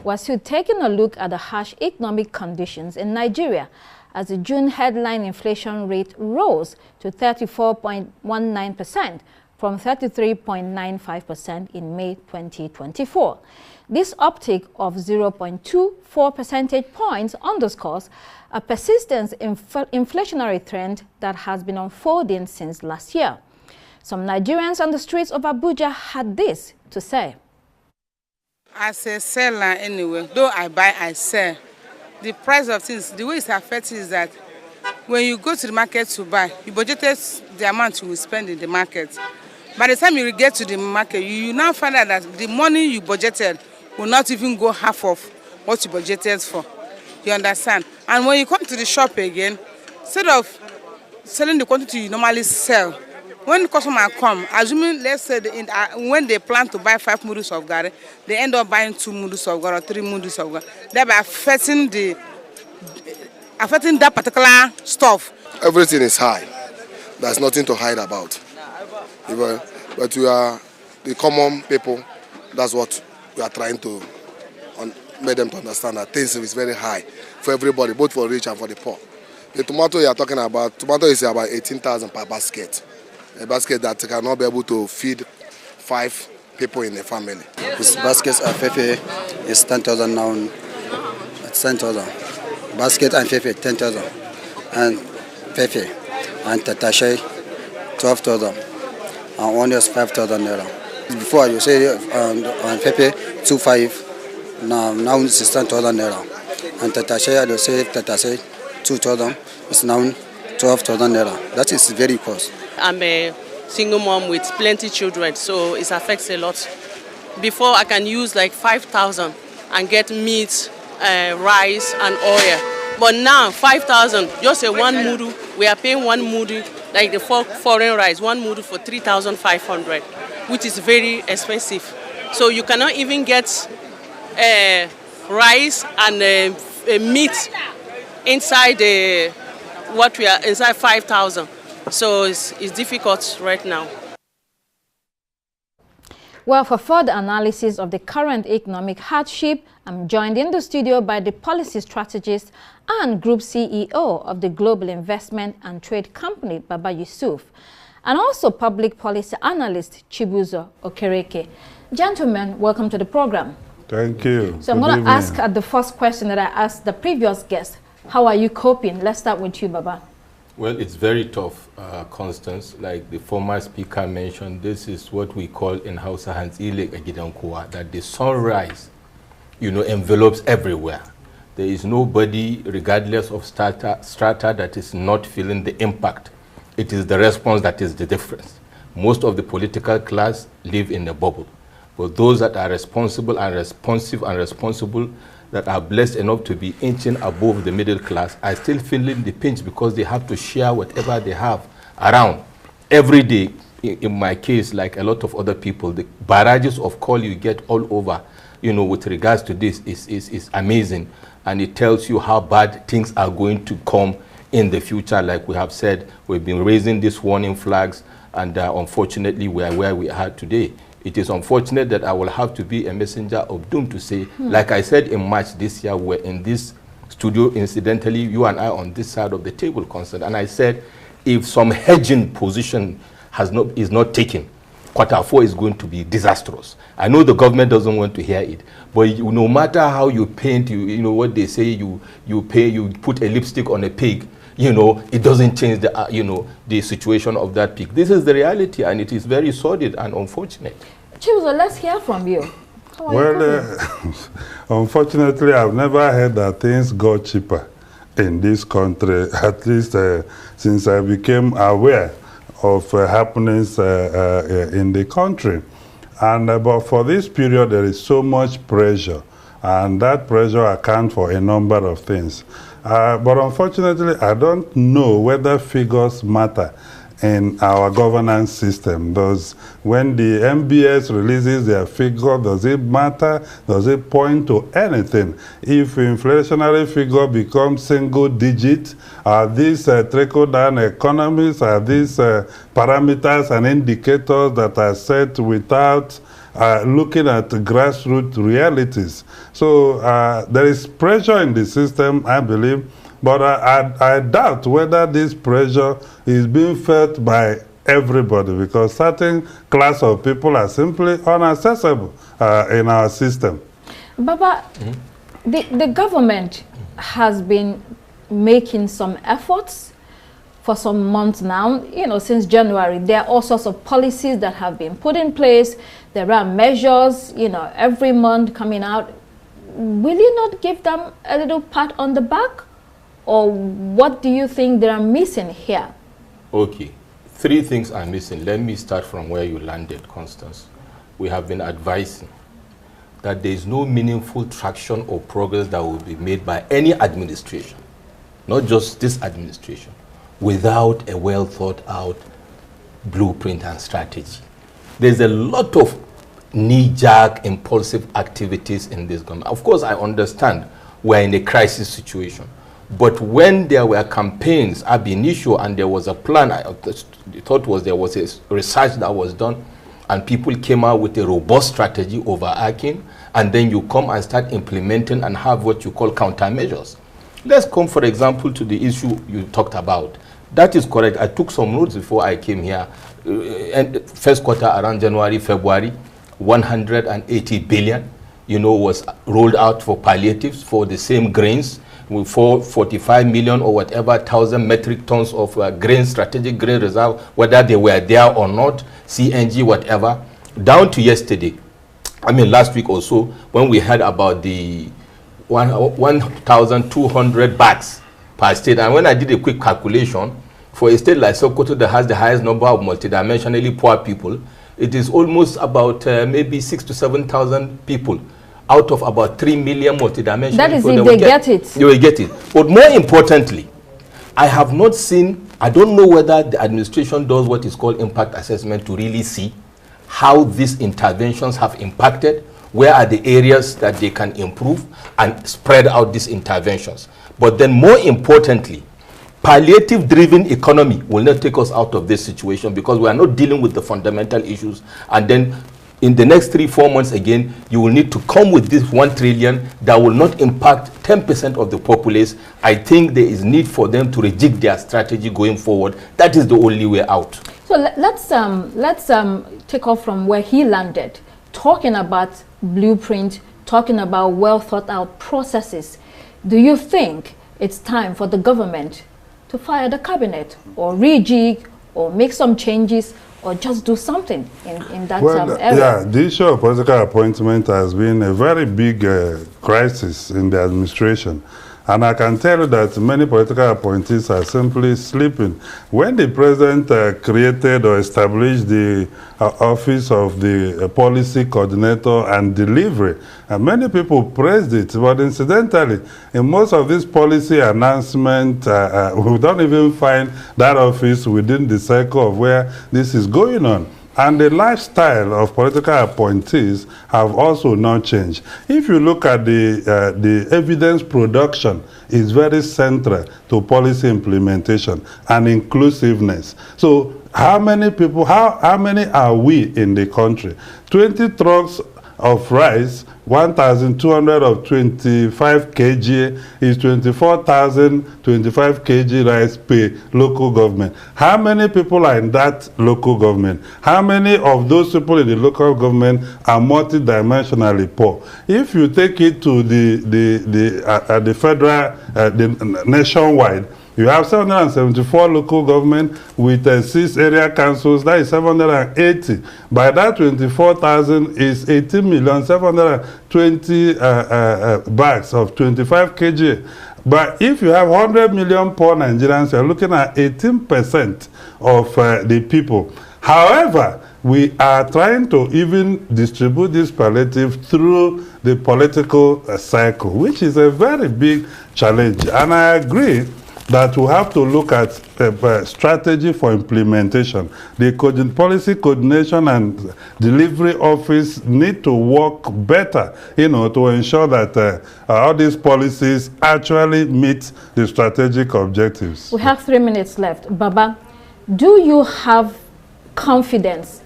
We're still taking a look at the harsh economic conditions in Nigeria as the June headline inflation rate rose to 34.19% from 33.95% in May 2024. This uptick of 0.24 percentage points underscores a persistent inflationary trend that has been unfolding since last year. Some Nigerians on the streets of Abuja had this to say. As a seller anyway, though I buy, I sell. The price of things, the way it's affected is that when you go to the market to buy, you budgeted the amount you will spend in the market. By the time you get to the market, you now find out that the money you budgeted will not even go half of what you budgeted for. You understand? And when you come to the shop again, instead of selling the quantity you normally sell, when the customer come, assuming, let's say, when they plan to buy 5 mudus of garri, they end up buying 2 mudus of garri or 3 mudus of garri, thereby affecting that particular stuff. Everything is high. There's nothing to hide about. But we are the common people. That's what we are trying to make them to understand, that things is very high for everybody, both for rich and for the poor. The tomato you are talking about, tomato is about 18,000 per basket. A basket that cannot be able to feed 5 people in a family. This baskets are fefe is 10,000 now. It's 10,000. Basket and fefe 10,000. And fefe and tatashe 12,000. And onions 5,000 naira. Before you say on fefe 2,500. Now it's 10,000 naira. And tatashe I say tatashe 2,000. It's now 12,000 naira. That is very cost. I'm a single mom with plenty children, so it affects a lot. Before I can use like 5,000 and get meat, rice and oil. But now 5,000, just a 1 mudu, we are paying 1 mudu, like the foreign rice, 1 mudu for 3,500, which is very expensive. So you cannot even get rice and meat inside inside 5,000. So it's difficult right now. Well, for further analysis of the current economic hardship, I'm joined in the studio by the policy strategist and group CEO of the Global Investment and Trade Company, Baba Yusuf, and also public policy analyst, Chibuzo Okereke. Gentlemen, welcome to the program. Thank you. So I'm going to ask the first question that I asked the previous guest. How are you coping? Let's start with you, Baba. Well, it's very tough, Constance. Like the former speaker mentioned, this is what we call in Hausa that the sunrise, envelops everywhere. There is nobody, regardless of strata, that is not feeling the impact. It is the response that is the difference. Most of the political class live in a bubble. But those that are responsible and responsive and responsible, that are blessed enough to be inching above the middle class, are still feeling the pinch because they have to share whatever they have around. Every day, in my case, like a lot of other people, the barrages of call you get all over, with regards to this is amazing. And it tells you how bad things are going to come in the future. Like we have said, we've been raising these warning flags, and unfortunately, we are where we are today. It is unfortunate that I will have to be a messenger of doom to say, like I said in March this year, we're in this studio, incidentally, you and I on this side of the table concerned, and I said, if some hedging position is not taken, Q4 is going to be disastrous. I know the government doesn't want to hear it, but no matter how you paint, what they say, you put a lipstick on a pig, it doesn't change the, the situation of that pig. This is the reality, and it is very sordid and unfortunate. Chibuzo, let's hear from you. Well, unfortunately, I've never heard that things got cheaper in this country, at least since I became aware of happenings in the country. And but for this period, there is so much pressure, and that pressure accounts for a number of things. But unfortunately, I don't know whether figures matter in our governance system. When the MBS releases their figure, does it matter? Does it point to anything? If inflationary figure becomes single digit, are these trickle-down economies? Are these parameters and indicators that are set without looking at grassroots realities. So there is pressure in the system, I believe, but I doubt whether this pressure is being felt by everybody, because certain class of people are simply unaccessible in our system. Baba, the government has been making some efforts for some months now, since January. There are all sorts of policies that have been put in place. There are measures, every month coming out. Will you not give them a little pat on the back? Or what do you think they are missing here? Okay, 3 things are missing. Let me start from where you landed, Constance. We have been advising that there is no meaningful traction or progress that will be made by any administration, not just this administration, without a well thought out blueprint and strategy. There's a lot of knee-jerk, impulsive activities in this government. Of course, I understand we're in a crisis situation, but when there were campaigns ab initio and there was a plan, I thought there was a research that was done, and people came out with a robust strategy overarching, and then you come and start implementing and have what you call countermeasures. Let's come, for example, to the issue you talked about. That is correct. I took some notes before I came here. And first quarter around January, February, 180 billion, was rolled out for palliatives for the same grains, for 45 million or whatever 1,000 metric tons of grain, strategic grain reserve, whether they were there or not, CNG, whatever, down to yesterday. I mean, last week or so, when we heard about the 1,200 bags per state, and when I did a quick calculation, for a state like Sokoto that has the highest number of multidimensionally poor people, it is almost about maybe 6,000 to 7,000 people out of about 3 million multidimensional. That is if they get it. They will get it. But more importantly, I have not seen, I don't know whether the administration does what is called impact assessment to really see how these interventions have impacted, where are the areas that they can improve and spread out these interventions. But then more importantly, palliative-driven economy will not take us out of this situation, because we are not dealing with the fundamental issues. And then in the next 3-4 months again, you will need to come with this 1 trillion that will not impact 10% of the populace. I think there is need for them to rejig their strategy going forward. That is the only way out. So let's take off from where he landed, talking about blueprint, talking about well thought out processes. Do you think it's time for the government to fire the cabinet, or rejig, or make some changes, or just do something in that area? Yeah, the issue of political appointment has been a very big crisis in the administration. And I can tell you that many political appointees are simply sleeping. When the president created or established the office of the policy coordinator and delivery, many people praised it. But incidentally, in most of these policy announcements, we don't even find that office within the circle of where this is going on. And the lifestyle of political appointees have also not changed. If you look at the evidence production, is very central to policy implementation and inclusiveness. So how many people, how many are we in the country? 20 trucks of rice, 1,200 of 25 kg is 24,025 kg rice per local government. How many people are in that local government? How many of those people in the local government are multidimensionally poor? If you take it to the federal, the nationwide, you have 774 local government with 6 area councils. That is 780. By that, 24,000 is 18,720,000 bags of 25 kg. But if you have 100 million poor Nigerians, you are looking at 18% of the people. However, we are trying to even distribute this palliative through the political cycle, which is a very big challenge. And I agree that we have to look at a strategy for implementation. The policy coordination and delivery office need to work better, to ensure that all these policies actually meet the strategic objectives. We have 3 minutes left. Baba, do you have confidence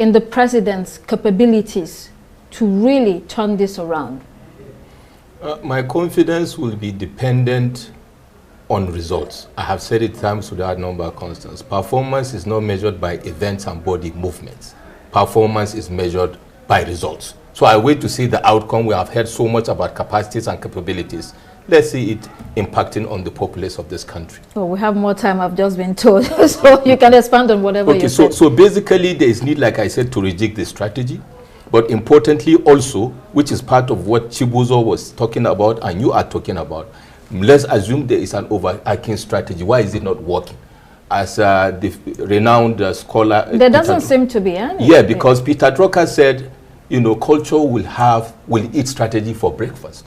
in the president's capabilities to really turn this around? My confidence will be dependent on results. I have said it times without number of constants. Performance is not measured by events and body movements. Performance is measured by results. So I wait to see the outcome. We have heard so much about capacities and capabilities. Let's see it impacting on the populace of this country. Oh, we have more time, I've just been told. So you can expand on whatever you said. So basically there is need, like I said, to rejig the strategy. But importantly also, which is part of what Chibuzo was talking about and you are talking about, let's assume there is an overarching strategy. Why is it not working? As the renowned scholar... There doesn't seem to be any. Yeah, because Peter Drucker said, you know, culture will eat strategy for breakfast.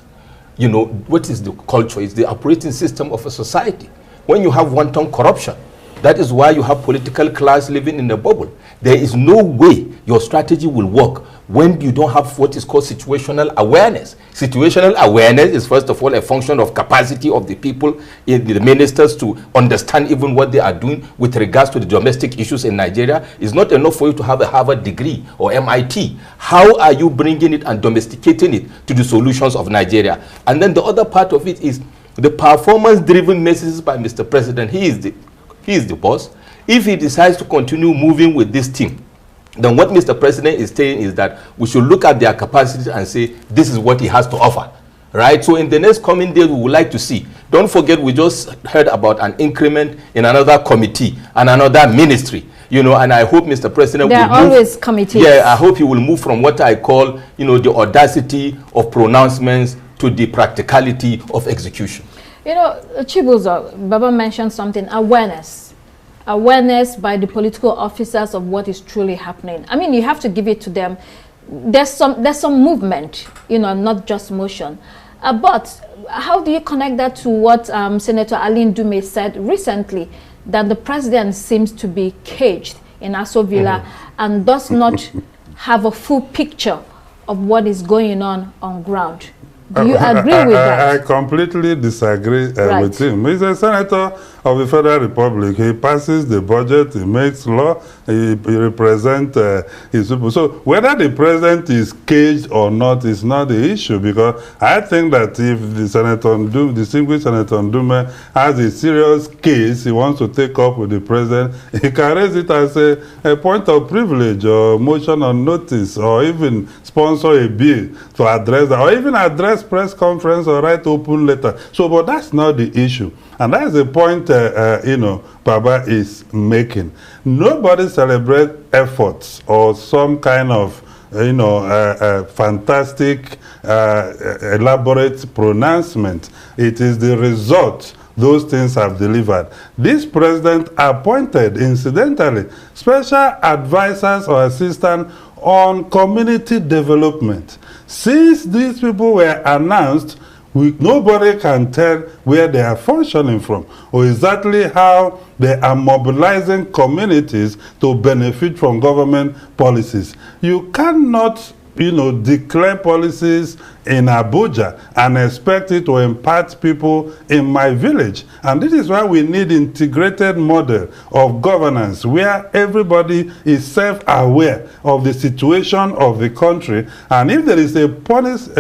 You know, what is the culture? It's the operating system of a society. When you have wanton corruption, that is why you have political class living in a bubble. There is no way your strategy will work when you don't have what is called situational awareness. Situational awareness is first of all a function of capacity of the people, the ministers, to understand even what they are doing with regards to the domestic issues in Nigeria. It's not enough for you to have a Harvard degree or MIT. How are you bringing it and domesticating it to the solutions of Nigeria? And then the other part of it is the performance-driven messages by Mr. President. He is the boss. If he decides to continue moving with this team, then what Mr. President is saying is that we should look at their capacity and say, this is what he has to offer, right? So in the next coming days, we would like to see. Don't forget, we just heard about an increment in another committee and another ministry, you know, and I hope Mr. President will move. There are always committees. Yeah, I hope he will move from what I call, you know, the audacity of pronouncements to the practicality of execution. You know, Chibuzo, Baba mentioned something, awareness. Awareness by the political officers of what is truly happening. I mean, you have to give it to them. There's some movement, you know, not just motion. But how do you connect that to what Senator Aline Dume said recently, that the president seems to be caged in Aso Villa and does not have a full picture of what is going on ground? Do you agree with that? I completely disagree with him. He's a senator of the Federal Republic. He passes the budget, he makes law, he represents his people. So whether the president is caged or not is not the issue, because I think that if the distinguished Senator Ndume has a serious case he wants to take up with the president, he can raise it as a point of privilege or motion on notice, or even sponsor a bill to address that, or even address press conference or write open letter. So, but that's not the issue. And that's the point, you know, Baba is making. Nobody celebrates efforts or some kind of, you know, fantastic, elaborate pronouncement. It is the result those things have delivered. This president appointed, incidentally, special advisors or assistants on community development. Since these people were announced, nobody can tell where they are functioning from or exactly how they are mobilizing communities to benefit from government policies. You cannot, you know, declare policies in Abuja and expect it to impact people in my village. And this is why we need integrated model of governance where everybody is self-aware of the situation of the country. And if there is a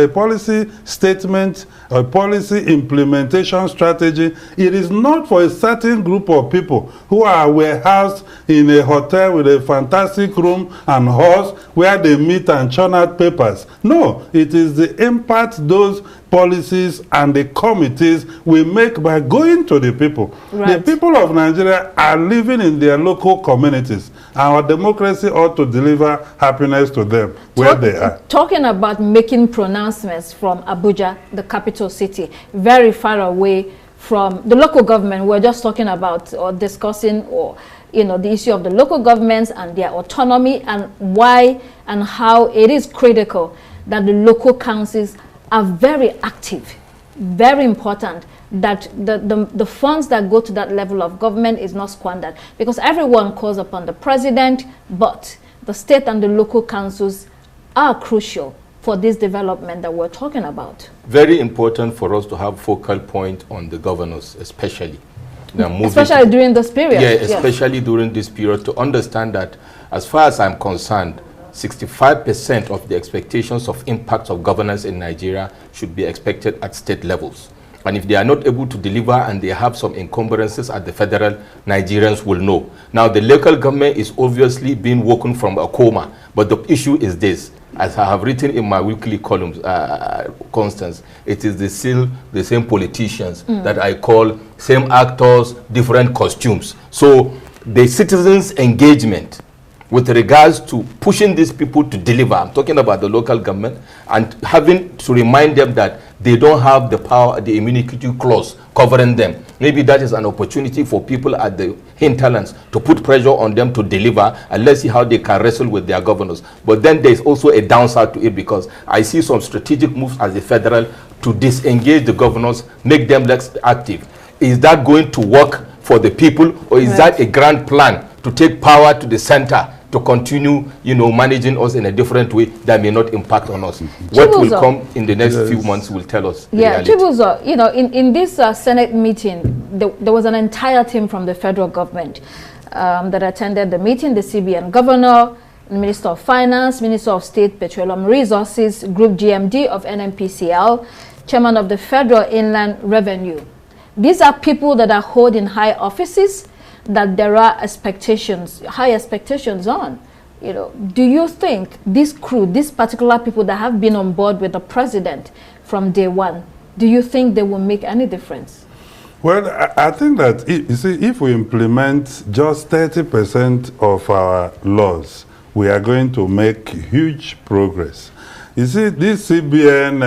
policy statement, a policy implementation strategy, it is not for a certain group of people who are warehoused in a hotel with a fantastic room and horse where they meet and churn out papers. No, it is the impact those policies and the committees we make by going to the people. Right. The people of Nigeria are living in their local communities. Our democracy ought to deliver happiness to them where they are. Talking about making pronouncements from Abuja, the capital city, very far away from the local government. We're just talking about or discussing or the issue of the local governments and their autonomy and why and how it is critical that the local councils are very active, very important that the funds that go to that level of government is not squandered, because everyone calls upon the president, but the state and the local councils are crucial for this development that we're talking about. Very important for us to have focal point on the governors, especially. Especially during this period. Yeah, especially during this period, to understand that as far as I'm concerned, 65% of the expectations of impacts of governance in Nigeria should be expected at state levels. And if they are not able to deliver and they have some encumbrances at the federal, Nigerians will know. Now, the local government is obviously being woken from a coma, but the issue is this. As I have written in my weekly columns, Constance, it is the same politicians that I call same actors, different costumes. So the citizens' engagement with regards to pushing these people to deliver, I'm talking about the local government, and having to remind them that they don't have the power, the immunity clause covering them. Maybe that is an opportunity for people at the hinterlands to put pressure on them to deliver, and let's see how they can wrestle with their governors. But then there's also a downside to it, because I see some strategic moves as the federal to disengage the governors, make them less active. Is that going to work for the people, or is that a grand plan to take power to the center to continue, managing us in a different way that may not impact on us? What will come in the next few months will tell us the reality. Chibuzo, in this Senate meeting, there was an entire team from the federal government that attended the meeting: the CBN governor, Minister of Finance, Minister of State Petroleum Resources, Group GMD of NNPCL, Chairman of the Federal Inland Revenue. These are people that are holding high offices that there are high expectations on. Do you think this crew, these particular people that have been on board with the president from day one, do you think they will make any difference? Well, I think that, you see, if we implement just 30% of our laws, we are going to make huge progress. You see, this CBN,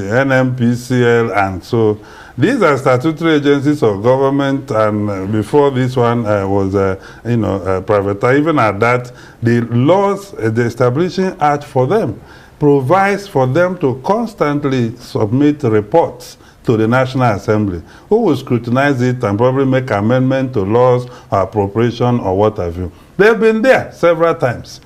NNPCL, and so these are statutory agencies of government, and before this one was, private. Even at that, the laws, the Establishing Act for them, provides for them to constantly submit reports to the National Assembly, who will scrutinize it and probably make amendment to laws or appropriation or what have you. They've been there several times.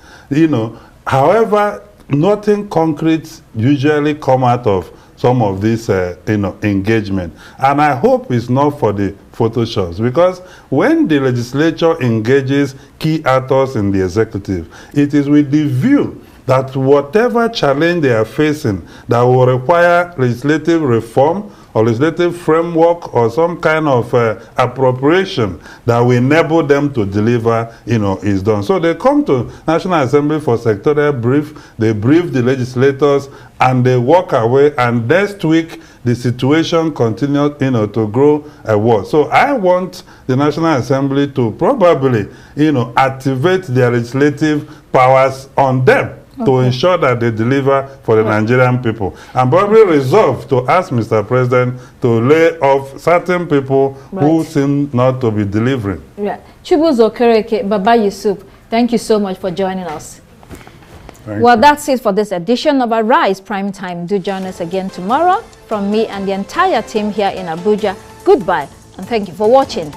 However, nothing concrete usually come out of some of this engagement. And I hope it's not for the Photoshops, because when the legislature engages key actors in the executive, it is with the view that whatever challenge they are facing that will require legislative reform or legislative framework or some kind of appropriation that will enable them to deliver, is done. So they come to National Assembly for sectorial brief, they brief the legislators, and they walk away, and next week the situation continues, to grow worse. So I want the National Assembly to probably, activate their legislative powers on them, to ensure that they deliver for the Nigerian people, and probably resolve to ask Mr. President to lay off certain people who seem not to be delivering. Chibuzo Okereke, Baba Yusuf, thank you so much for joining us. Well, that's it for this edition of Arise Prime Time. Do join us again tomorrow. From me and the entire team here in Abuja, goodbye, and thank you for watching.